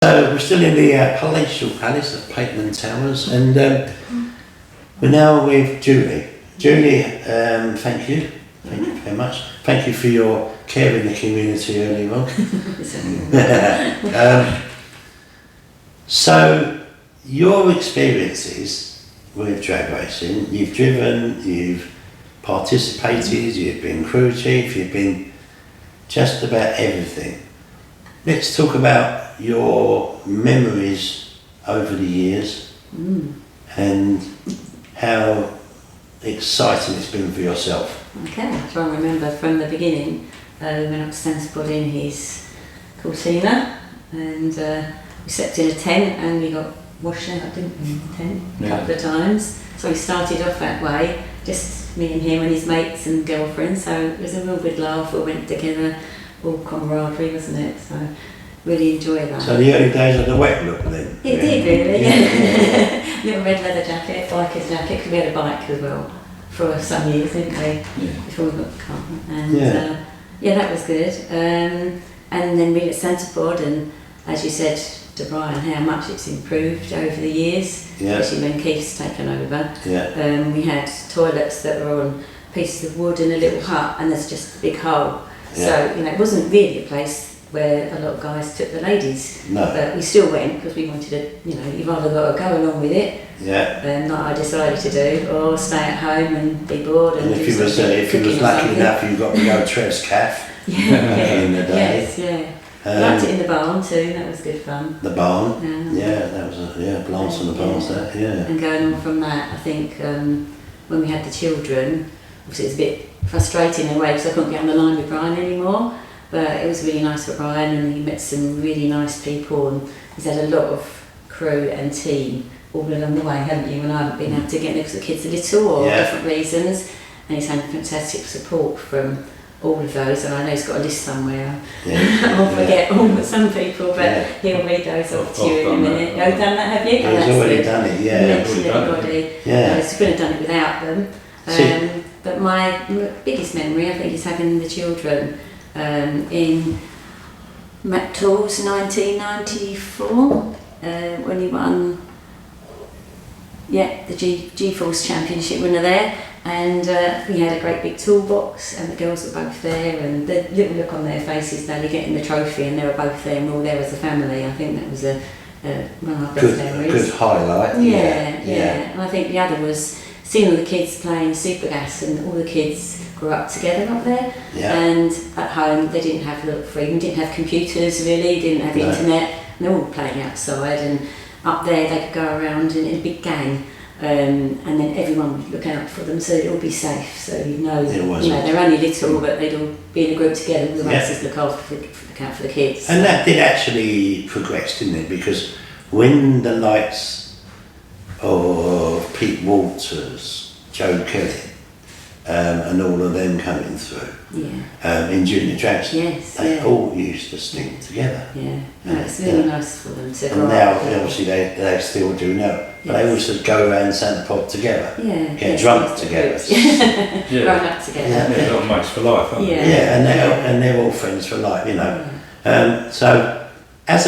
So we're still in the palatial palace of Pateman Towers, and we're now with Julie. Julie, thank you very much. Thank you for your care in the community earlier on. So your experiences with drag racing, you've driven, you've participated, you've been crew chief, you've been just about everything. Let's talk about your memories over the years and how exciting it's been for yourself. Okay, I try and remember from the beginning. We went up to Stanford in his Cortina, and we slept in a tent and we got washed out, didn't we, in the tent a couple of times. So we started off that way, just me and him and his mates and girlfriends, so it was a real good laugh. We went together, all camaraderie, wasn't it? So really enjoy that. So the early days of the wet look then? It did really, yeah. Little red leather jacket, biker's jacket, because we had a bike as well for some years, didn't we? Yeah. Before we got the car. And yeah, that was good. And then we at Centreport, and as you said to Brian, how much it's improved over the years, especially when Keith's taken over. Yeah. We had toilets that were on pieces of wood in a little hut, and there's just a big hole. Yeah. So, it wasn't really a place where a lot of guys took the ladies. No. But we still went because we wanted to, you've either got to go along with it, like I decided to do, or stay at home and be bored. And if you was lucky enough, you got to go Trev's Caff in the day. Yes, yeah. Liked it in the barn too, that was good fun. The barn? That was Blance on the barns there, And going on from that, I think when we had the children, obviously it was a bit frustrating in a way because I couldn't get on the line with Brian anymore. But it was really nice for Brian, and he met some really nice people, and he's had a lot of crew and team all along the way, haven't you? And I haven't been able to get there because the kids are little or different reasons, and he's had fantastic support from all of those, and I know he's got a list somewhere. I'll forget all but some people, but he'll read those off to you in a minute. You've done that, have you? He's already done it, Mention everybody. I couldn't have done it without them. But my biggest memory, I think, is having the children in Matt Tools 1994 when he won the G-Force Championship winner there, and we had a great big toolbox and the girls were both there, and the little look on their faces now they're getting the trophy and they were both there and we're all there as a family. I think that was one of our best memories. Good highlight. And I think the other was seeing all the kids playing Super Gas, and all the kids grew up together up there, and at home they didn't have the freedom, didn't have computers really, didn't have internet, and they were all playing outside, and up there they could go around in a big gang, and then everyone would look out for them so they'd all be safe, so they're only little but they'd all be in a group together, the races look out for the kids. And that did actually progress, didn't it? Because when the likes of Pete Walters, Joe Kelly, and all of them coming through in junior drags, they all used to stick together. It's really nice for them to. And now, obviously, they still do now, but they also go around Santa Pod together, get drunk together, grown up together. Little mates for life, aren't they? And they're all friends for life, So. As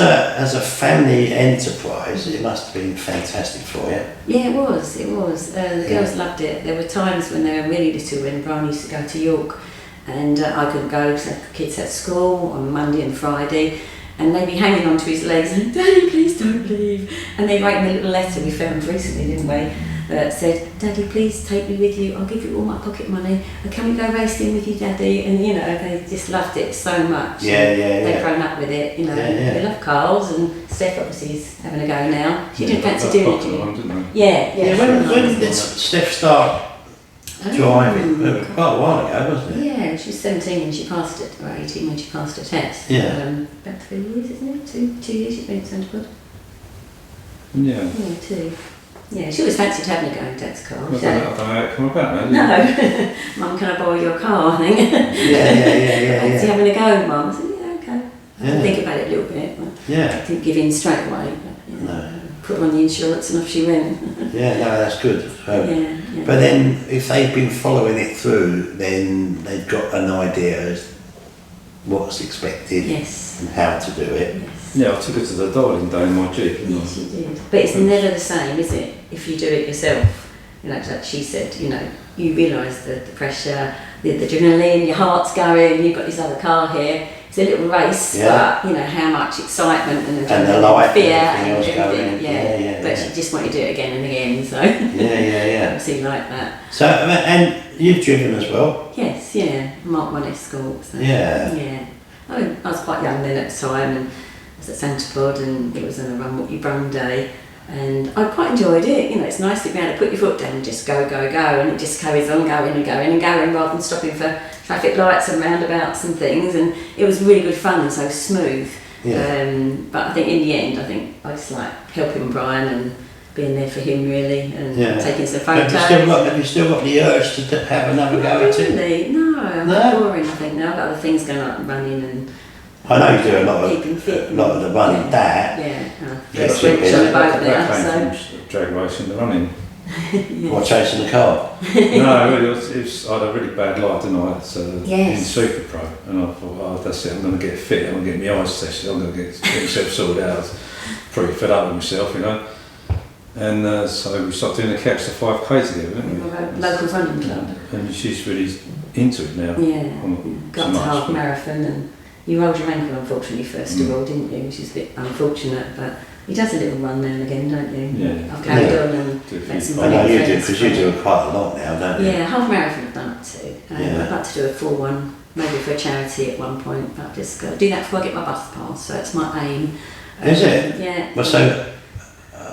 a family enterprise, it must have been fantastic for you. Yeah, it was. The girls loved it. There were times when they were really little, when Brian used to go to York, and I couldn't go because the kids had school on Monday and Friday, and they'd be hanging onto his legs and, "Daddy, please don't leave." And they'd write me a little letter we found recently, didn't we? That said, "Daddy, please take me with you. I'll give you all my pocket money. And can we go racing with you, Daddy?" And they just loved it so much. They've grown up with it. They love cars, and Steph obviously is having a go now. She didn't fancy doing it. When did Steph start driving? Quite a while ago, wasn't it? Yeah, she was 17 when she passed it, or 18 when she passed her test. About 3 years, isn't it? 2 years she's been at Centreport. Yeah, 2. Yeah, she always fancied having a go in Dad's car. I don't know how it come about, No. Mum, can I borrow your car? I think. Fancy having a go, Mum? I said, okay. I had to think about it a little bit. But I didn't give in straight away. But, put her on the insurance and off she went. That's good. But then, if they've been following it through, then they've got an idea what's expected Yes. and how to do it. Yes. Yeah, I took her to the dialing day in my Jeep, didn't I? Yes, you did. But it's never the same, is it? If you do it yourself, like she said, you realise the pressure, the adrenaline, your heart's going, you've got this other car here. It's a little race, Yeah. but how much excitement and And the adrenaline, light fear and and everything else everything. going. Yeah. But yeah. she just wanted to do it again and again, so Yeah. obviously like that. So, and you've driven as well? Yes, yeah. Mark 1 Escort. So, Yeah. Yeah. I was quite young then at the time, and I was at Santa Pod, and it was on a run what you run day. And I quite enjoyed it. It's nice to be able to put your foot down and just go, and it just carries on going and going and going rather than stopping for traffic lights and roundabouts and things. And it was really good fun and so smooth. Yeah. But I think in the end, I just like helping Brian and being there for him really, and taking some photos. Have you still got the urge to have another go at it? Really? No, I'm No? boring. I think now I've got other things going on, running and I know you do a lot keeping fit. of the running. That. Yeah. Yeah, First so week is on it the boat That now, came from drag racing to running. What, chasing the car? No, it was, I had a really bad light, didn't I? So Yes. in Super Pro, and I thought, oh, that's it, I'm going to get fit, I'm going to get my eyes tested, I'm going to get myself sorted out. I was pretty fed up with myself, And so we started doing the Caps to 5K together, didn't we? Local running club. And she's really into it now. Yeah. Not Got so to much, half but- marathon, and you rolled your ankle unfortunately first of all, didn't you? Which is a bit unfortunate, but he does a little run now and again, don't you? Yeah. I've carried Yeah. on and Do a few met some I know brilliant you do, friends because you from do it. it quite a lot now, don't you? Yeah, half marathon I've done up to. Yeah. I'd like to do a full one, maybe for a charity at one point, but I've just got to do that before I get my bus pass, so it's my aim. Is it? Yeah. Well, so,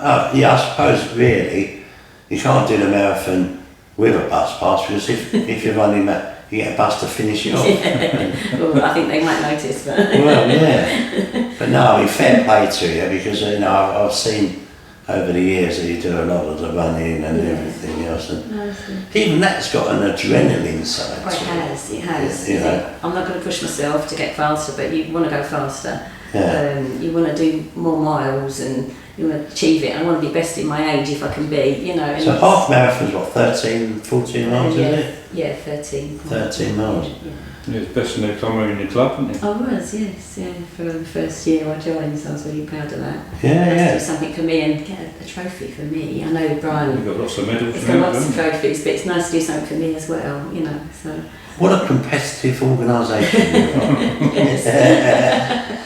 I suppose really, you can't do the marathon with a bus pass, because if you're running that, you get a bus to finish it off. Well, I think they might notice, but Well, yeah. But no, I mean, fair play to you, because, I've seen over the years that you do a lot of the running and everything else. And no, it's good. even that's got an adrenaline side Oh, it has. You You know. think, I'm not going to push myself to get faster, but you want to go faster. Yeah. You want to do more miles and you want to achieve it. I want to be best in my age if I can be, And So half marathon's what, 13, 14 miles, yeah, isn't it? Yeah, 13. 13 miles. Yeah. He was best new climber in your club, wasn't he? I was, yes, yeah. For the first year I joined, so I was really proud of that. Yeah, Do something for me and get a trophy for me. I know Brian You've got lots of medals has got now, lots of haven't trophies, but it's nice to do something for me as well, So What a competitive organisation you are. yes.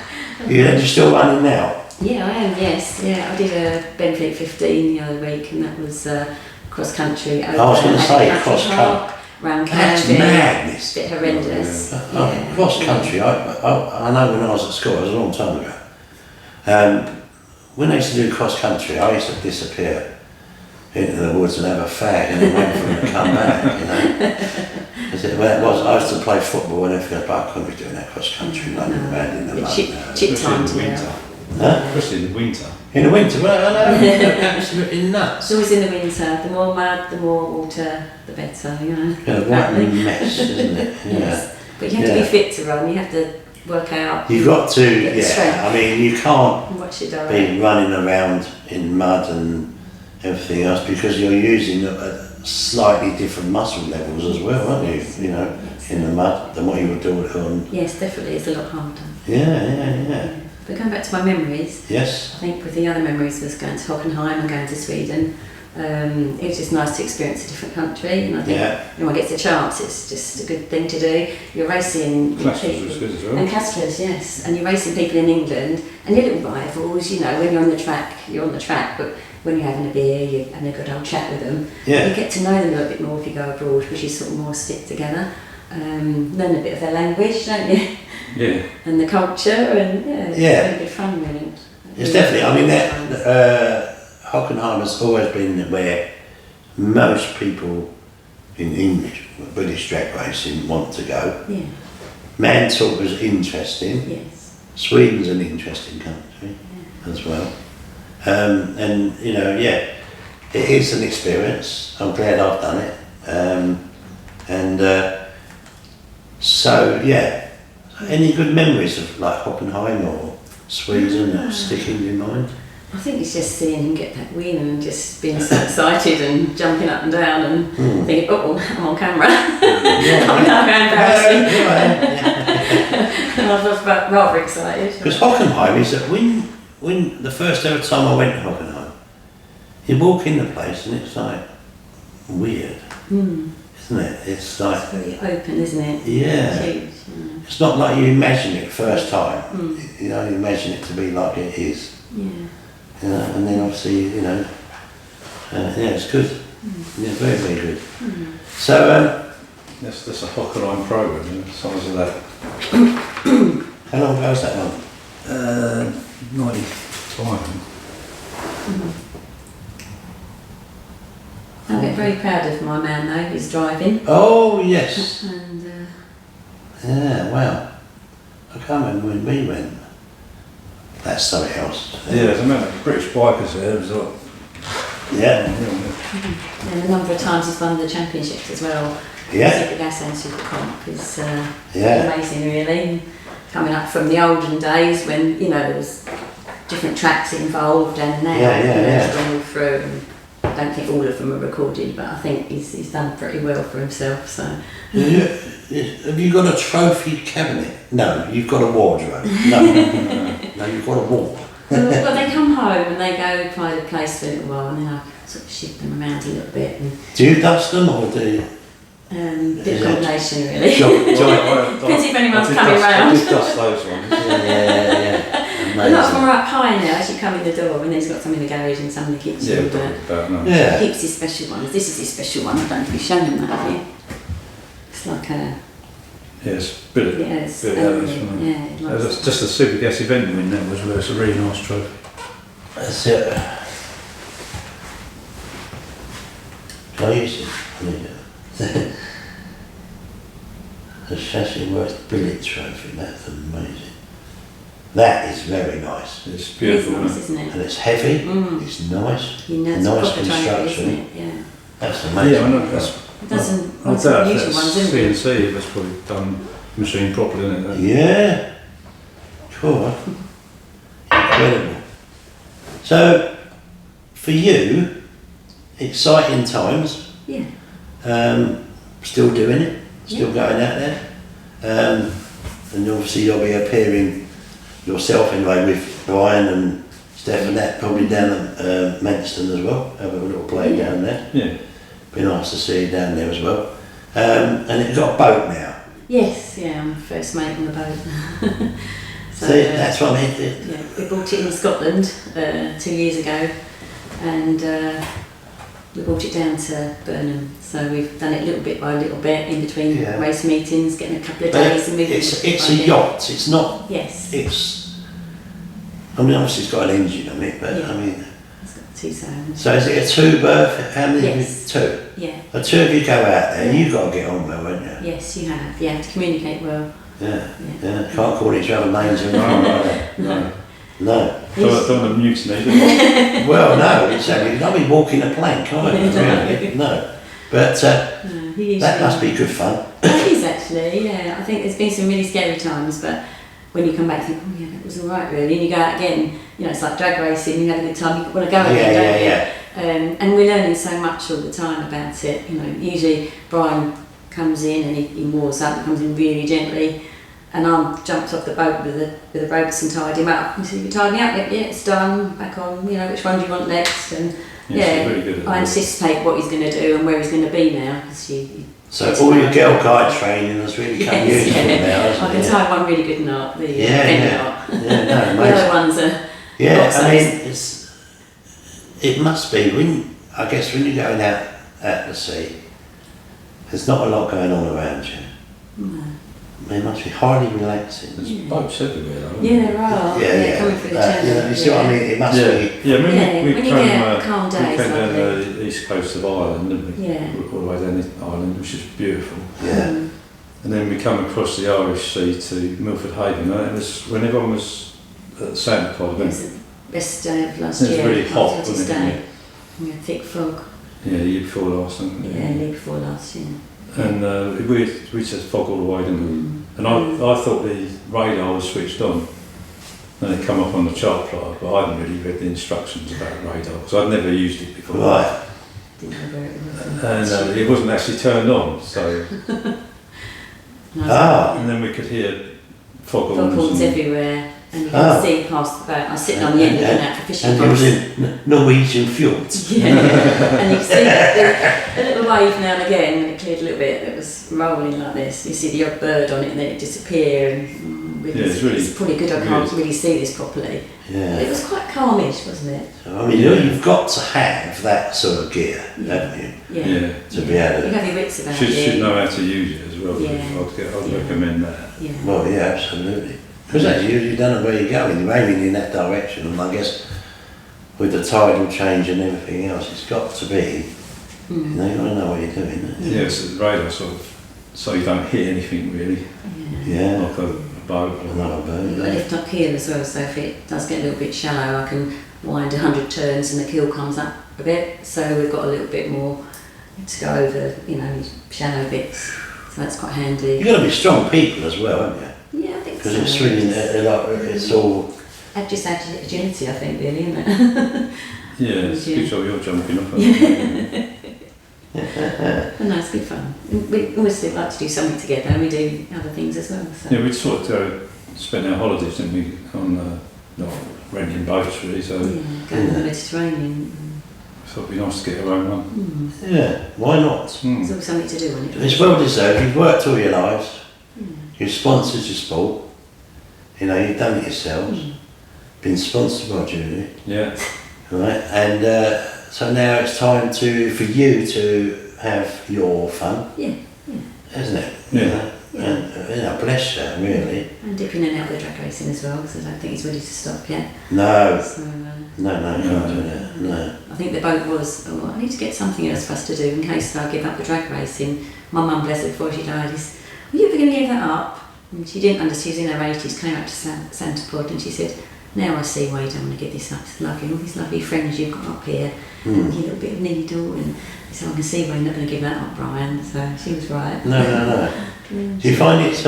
You're still running now? Yeah, I am, yes. Yeah, I did a Benfleet 15 the other week, and that was cross country. I was going to say cross country. Round That's Canby. madness. Bit horrendous. Yeah. Cross country, I know when I was at school, it was a long time ago. When I used to do cross country, I used to disappear into the woods and have a fag and then wait for them to come back, 'Cause I used to play football and everything, but I couldn't be doing that cross country, running around in the mud. Chip Especially time in to the now. winter. Huh? Especially in the winter. In the winter, well, I know, absolutely nuts. It's always in the winter. The more mud, the more water, the better, Yeah, right apparently. mess, isn't it? Yeah. Yes. But you have to be fit to run. You have to work out. You've got to, Get the yeah, strength. I mean, you can't And watch your diet. be running around in mud and everything else, because you're using slightly different muscle levels as well, aren't you? Yes. In the mud than what you would do on. Yes, definitely. It's a lot harder. Yeah. But going back to my memories, Yes. I think with the other memories was going to Hockenheim and going to Sweden. It was just nice to experience a different country, and I think when one gets a chance, it's just a good thing to do. You're racing with Classes people, was good as well. and Castlers, yes, and you're racing people in England, and your little rivals. When you're on the track, you're on the track, but when you're having a beer, you're having a good old chat with them. Yeah. You get to know them a little bit more if you go abroad, because you sort of more stick together. Learn a bit of their language, don't you? Yeah. And the culture, and it's really good fun, really. It's definitely, I mean, Hockenheim has always been where most people in English, British drag racing want to go. Yeah, Mantorp was interesting. yes. Sweden's an interesting country as well. And it is an experience. I'm glad I've done it. So any good memories of like Hockenheim or Sweden that sticking in your mind? I think it's just seeing him get that win and just being so excited and jumping up and down and thinking, oh, I'm on camera. Yeah. I'm not embarrassing. And I was rather excited. Because Hockenheim is that when the first ever time I went to Hockenheim, you walk in the place and it's like weird, isn't it? It's like It's very open, isn't it? yeah. Huge. It's not like you imagine it first time. You don't imagine it to be like it is. Yeah. You know, and then obviously, you know, yeah, it's good. Yeah, very, very good. So, That's a Hockenheim program, you know, size of that. how long ago was that one? 95. I get very proud of my man though, who's driving. Oh, yes. And Yeah, wow. I can't remember when we went. That's something else. Yeah, there's a amount of British bikers there as well. Yeah. and a number of times he's won the championships as well. Yeah. Super Gas and Super Comp is Yeah. amazing really. And coming up from the olden days when, you know, there was different tracks involved and now it's gone all through. And I don't think all of them are recorded, but I think he's done pretty well for himself. So. Have you got a trophy cabinet? No, you've got a wardrobe. No, no, you've got a wall. Well, they come home and they go by the place for a little while, and then I sort of shift them around a little bit. And, Do you dust them or do you? bit of combination really. Depends if anyone's coming round. I did dust those ones. Yeah. A lot of them are up high now as you come in the door, and he's got some in the garage and some in the kitchen. Yeah, He keeps his special ones. This is his special one. I don't know if you've shown him that, have you? It's like a. yes, bit of yeah, It was just a Super Gas event win that was where it's a really nice trophy. That's it. Can I use it? The Chassis Works Billet Trophy, that's amazing. That is very nice. It's It's beautiful. nice, isn't it? And it's heavy, it's nice, You know, it's nice proper trophy, construction. isn't it? Yeah. That's amazing. Yeah, I know. That's, It doesn't. I That's doubt the if usual that's ones, isn't it? CNC, that's probably done machine properly, isn't it? Yeah, sure. Incredible. So, for you, exciting times. Yeah. Still doing it, still going out there. And obviously you'll be appearing yourself anyway with Brian and Steph and that probably down at Manston as well. Have a little play down there. Yeah. Be nice to see you down there as well. And it's got a boat now. Yes, yeah, I'm the first mate on the boat. So, See, that's what I mean. Yeah, we bought it in Scotland 2 years ago, and we brought it down to Burnham. So we've done it little bit by little bit in between race meetings, getting a couple of days. And it's a yacht. It's not. Yes. It's. I mean, obviously it's got an engine on it, but I mean. It's got 2 sails. So is it a 2-berth? How many? Yes. 2. Yeah. The 2 of you go out there, and you've got to get on well, haven't you? Yes, you have. You have to communicate well. Yeah. Can't call each other names and No. No. Don't want to mutiny, do you? Well, no, exactly. You'll be walking a plank, can't you? Really? No. But that must be good fun. It is actually, yeah. I think there's been some really scary times, but when you come back, you think, oh yeah, that was all right, really. And you go out again, you know, it's like drag racing. You have a good time. You want to go again, don't you? And we're learning so much all the time about it. You know, usually Brian comes in and he moors up and comes in really gently, and I'm jumped off the boat with the ropes and tied him up. He said, "You tied me up? Yep, yeah, it's done. Back on. You know, which one do you want next?" And Really good at I anticipate what he's going to do and where he's going to be now. So all your girl guide training has really come useful now, hasn't I can it? tie one really good knot. The knot. Yeah, no, The amazing. other ones are. Yeah, boxers. I mean, it must be I guess when you're going out at the sea, there's not a lot going on around you. No. It must be highly relaxing. There's boats everywhere, though. Yeah, there are. Coming through the channel. You see what I mean? It must be. Yeah, I mean, we when you came, get calm we days came down like the east coast of Ireland, didn't we? Yeah. All the way down the island, which is beautiful. Yeah. And then we come across the Irish Sea to Milford Haven, and it was when everyone was at the Santa Pod, It was the best day of last It was year. really hot, Hottest wasn't it? day. We had thick fog. yeah, the year before last, I think. Yeah, the year before last year. And we just fog all the way, didn't we? And I thought the radar was switched on, and it come up on the chart plotter, but I hadn't really read the instructions about radar because I'd never used it before. Right. Didn't know where it was. And it wasn't actually turned on, so. Ah. And then we could hear foghorns everywhere, and you can see past the boat. I was sitting on the end looking out for fishing and boats. it was in Norwegian fjords. Yeah, and you can see a little wave now and again, and it cleared a little bit. It was rolling like this. You see the odd bird on it, and then it disappear. And it's probably good I can't really see this properly. Yeah. It was quite calmish, wasn't it? So, I mean, you've got to have that sort of gear, haven't you? Yeah. To be able to. You have your wits about Should it. know how to use it as well. Yeah. I'd recommend that. Yeah. Well, yeah, absolutely. Because as you don't know where you're going, you're aiming in that direction, and I guess with the tidal change and everything else, it's got to be, you know, you got to know what you're doing. Yeah, so the radar sort of, so you don't hit anything really. Yeah. Like a boat. Another boat. You've got a lift up keel as well, so if it does get a little bit shallow, I can wind 100 turns and the keel comes up a bit, so we've got a little bit more to go over, you know, shallow bits, so that's quite handy. You've got to be strong people as well, haven't you? Yeah, I think so. Because it's really, it's all... Just agility, I think, really, isn't it? Yeah, it's a good job you're jumping off. And that's good fun. We always like to do something together, and we do other things as well. So. Yeah, we'd sort of spend our holidays, didn't we, on renting boats really, so Going to the Mediterranean. So it'd be nice to get our own one. Yeah, why not? There's always something to do on it. It's well deserved. You've worked all your lives. You've sponsored your sport. You know, you've done it yourselves. Been sponsored by Julie. Yeah. Right, and so now it's time for you to have your fun. Yeah. Isn't it? Yeah. And you know, bless you, really. And dipping in and out with drag racing as well, because I don't think he's ready to stop yet. No. So, No, can't do that. No. I think the boat was, I need to get something else for us to do in case I give up the drag racing. My mum, bless her, before she died, is, are you ever going to give that up? And she didn't understand, she was in her 80s, came up to Santa Pod, and she said, now I see why you don't want to give this up. It's lovely, all these lovely friends you've got up here, and your little bit of needle, and so I can see why you're not going to give that up, Brian. So she was right. No. Do you find it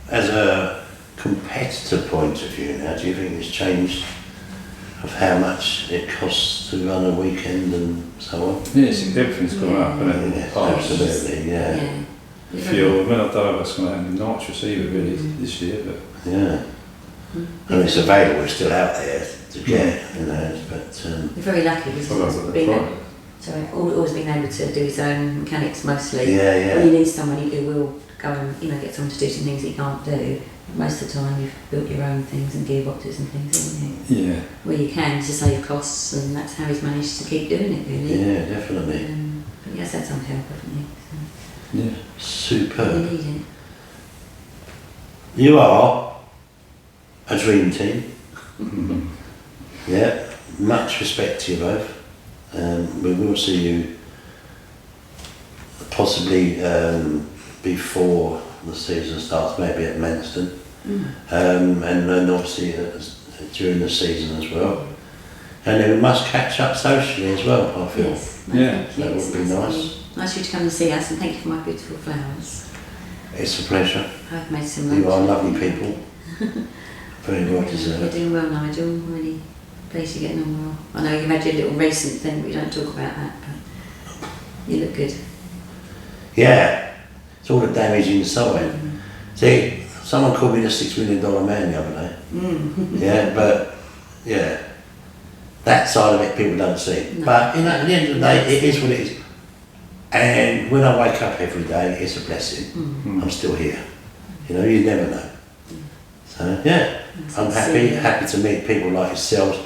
as a competitor point of view now, do you think it's changed of how much it costs to run a weekend and so on? Yes, everything's gone up, hasn't it? Yeah, absolutely, yeah. Fuel, I mean, I don't know what's going to happen in nitrous either really this year, but... Yeah. I mean, it's available, it's still out there to get, you know, but... We're very lucky because he's always been able to do his own mechanics mostly. Yeah. When you need somebody who will go and, you know, get someone to do some things he can't do, most of the time you've built your own things and gearboxes and things, haven't you? Yeah. Where you can to save costs, and that's how he's managed to keep doing it, really. Yeah, definitely. But he has had some help, hasn't he? So Yeah. Superb. you need it. You are a dream team. Yeah, much respect to you both. We will see you possibly before the season starts, maybe at Manston, and then obviously during the season as well. And then we must catch up socially as well, I feel. Yes, Yeah, thank you. that would be nice. Nice of you to come and see us, and thank you for my beautiful flowers. It's a pleasure. I've made some lunch. You are lovely people. Very well You're deserved. doing well, Nigel. Really pleased you're getting on well. I know you've had your little recent thing, but we don't talk about that. But you look good. Yeah, it's all the damage inside. See, someone called me the $6 million man the other day. Yeah, but yeah, that side of it people don't see. No. But you know, at the end of the day, it is what it is. And when I wake up every day, it's a blessing. I'm still here. You know, you never know. So yeah, I'm happy to meet people like yourselves,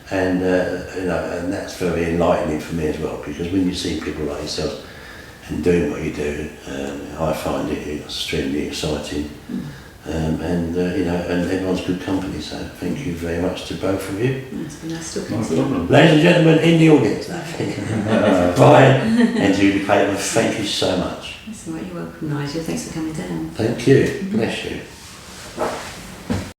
and you know, and that's very enlightening for me as well. Because when you see people like yourselves and doing what you do, I find it extremely exciting. And you know, and everyone's good company. So thank you very much to both of you. It's been nice talking No to you. problem. Ladies and gentlemen in the audience, Brian and Julie Pateman, thank you so much. That's all right, you're welcome, Nigel. Thanks for coming down. Thank you. Bless you.